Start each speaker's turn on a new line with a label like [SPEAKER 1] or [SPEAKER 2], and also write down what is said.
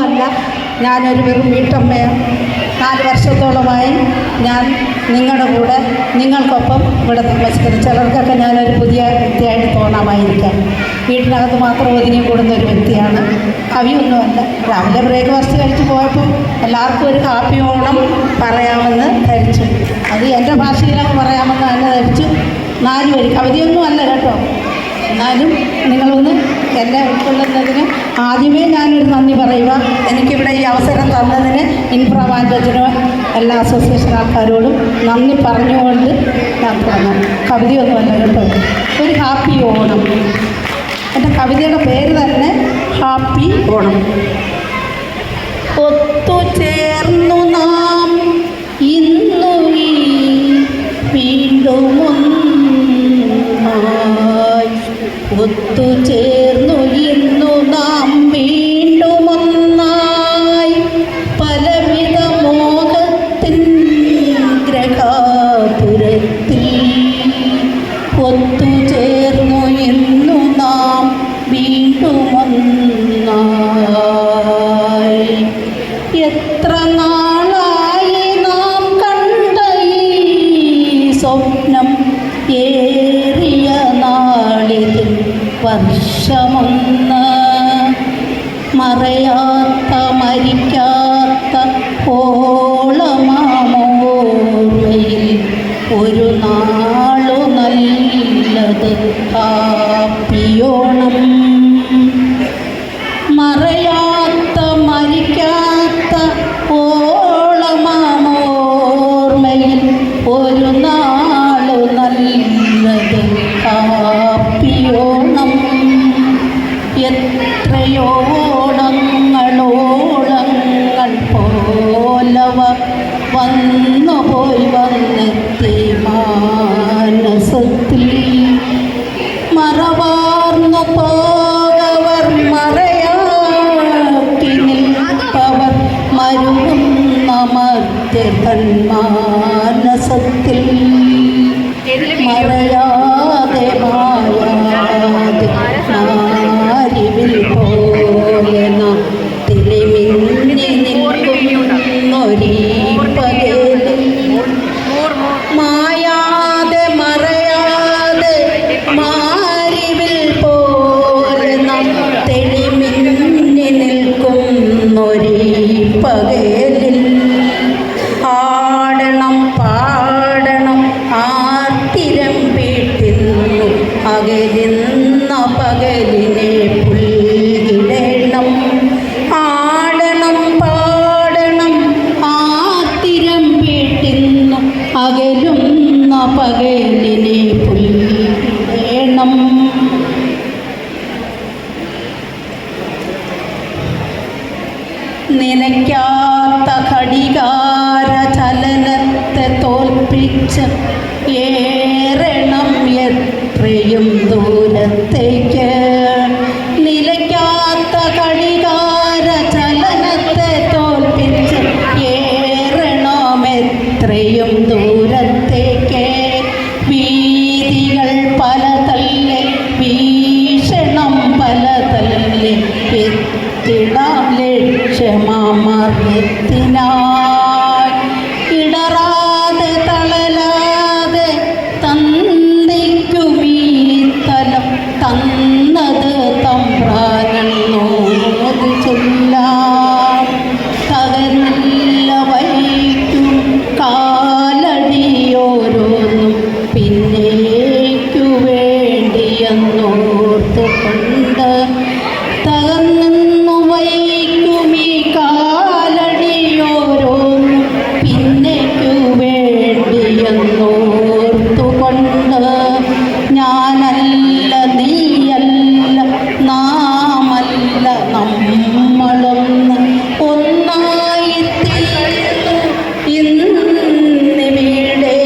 [SPEAKER 1] ഒന്നുമല്ല, ഞാനൊരു വെറും വീട്ടമ്മയാണ്. 4 വർഷത്തോളമായി ഞാൻ നിങ്ങളുടെ കൂടെ നിങ്ങൾക്കൊപ്പം ഇവിടെ താമസിക്കുന്നു. ചിലർക്കൊക്കെ ഞാനൊരു പുതിയ വ്യക്തിയായിട്ട് തോന്നാമായിരിക്കാം. വീട്ടിനകത്ത് മാത്രം ഒതുങ്ങി കൂടുന്ന ഒരു വ്യക്തിയാണ്. കവിയൊന്നുമല്ല. രാവിലെ ബ്രേക്ക്ഫാസ്റ്റ് കഴിച്ച് പോയപ്പോൾ എല്ലാവർക്കും ഒരു കാപ്പി ഓണം പറയാമെന്ന് ധരിച്ചു. അത് എൻ്റെ ഭാഷയിലൊക്കെ പറയാമെന്ന് തന്നെ ധരിച്ചു. 4 വരി കവിതയൊന്നും അല്ല കേട്ടോ. എന്നാലും നിങ്ങളൊന്ന് എന്നെ ഉൾക്കൊള്ളുന്നതിന് ആദ്യമേ ഞാനൊരു നന്ദി പറയുക. എനിക്കിവിടെ ഈ അവസരം തന്നതിന് ഇൻഫ്രാവാൻഡേജിന് എല്ലാ അസോസിയേഷൻ ആൾക്കാരോടും നന്ദി പറഞ്ഞുകൊണ്ട് ഞാൻ പറഞ്ഞു. കവിതയൊന്നുമല്ല കേട്ടോ, ഒരു ഹാപ്പി ഓണം. എൻ്റെ കവിതയുടെ പേര് തന്നെ ഹാപ്പി ഓണം. ഒത്തുചേർന്നു നാം ഇന്നു വീണ്ടും ഒത്തുചേർന്നു ഇന്നു നാം വീണ്ടും ഒന്നായി പലവിധ മോഹത്തിൻ ഗ്രഹാപുരത്തിൽ. ഒത്തുചേർന്നു ഇന്നു നാം വീണ്ടും ഒന്നായി. എത്ര നാളായി നാം കണ്ട ഈ സ്വപ്നം ഏറിയ നാളിതിൽ വർഷമൊന്ന്. മറയാത്ത മരിക്കാത്ത ഓളമാമോർമ്മയിൽ ഒരു നാളു നല്ലത് ഹാപ്പിയോണം. മറയാത്ത മരിക്കാത്ത ഓളമാമോർമ്മയിൽ ഒരു നാളു നല്ലത് ഹാപ്പിയോണം. എത്രയോ ഓണങ്ങളോളങ്ങൾ പോലവ വന്നുപോയി വന്നെത്തി മാനസത്തിൽ. മറവാർന്നു പോകവർ മറയാക്കി നിൽപ്പവർ മരുകുന്ന മധ്യതൻ മാനസത്തിൽ. മറയാതെ മായാതെ ആരിവിൽ പോയെന്ന തിളിമിന്നി നിൽക്കുന്നൊരീ പകലിൽ. മായാതെ മറയാതെ മാരിവിൽ പോലെന്ന തെളിമിന്നി നിൽക്കുന്നൊരീ പകലിൽ. ആടണം പാടണം ആർത്തിരം വീട്ടിന്നു അകലുന്ന പകലിനെ പുൽകിടണം. ആടണം പാടണം ആർത്തിരം വീട്ടിന്നു അകലുന്ന പകലിനെ പുൽകിടണം. നിലയ്ക്കാത്ത ഘടികാര ചലനത്തെ തോൽപ്പിച്ച് ഏറണം എത്രയും ദൂരത്തേക്ക്. നിലയ്ക്കാത്ത ഘടികാര ചലനത്തെ തോൽപ്പിച്ച് ഏറണം എത്രയും ദൂരത്തേക്ക്. വീതികൾ പലതല്ലേ വീക്ഷണം പലതല്ലേ എത്തിടാം ലക്ഷ്യമാർഗത്തിനായി. ഇടറാതെ തളരാതെ തന്നിക്കുമീ തലം തന്നത് തമ്പ്രാനെന്നോത് ചൊല്ലാം. തകർന്നില്ല വൈക്കും കാലടിയോരോന്നും പിന്നേക്കു വേണ്ടിയെന്നോർത്തുകൊണ്ട്. തകർന്നു വൈക്കുമീ കാലടിയോരോന്നും പിന്നേക്കു വേണ്ടിയെന്നോർത്തുകൊണ്ട്. ഞാനല്ല നീയല്ല നാമല്ല നമ്മളൊന്ന് ഒന്നായിത്തീർന്നു ഇന്നിവിടെ.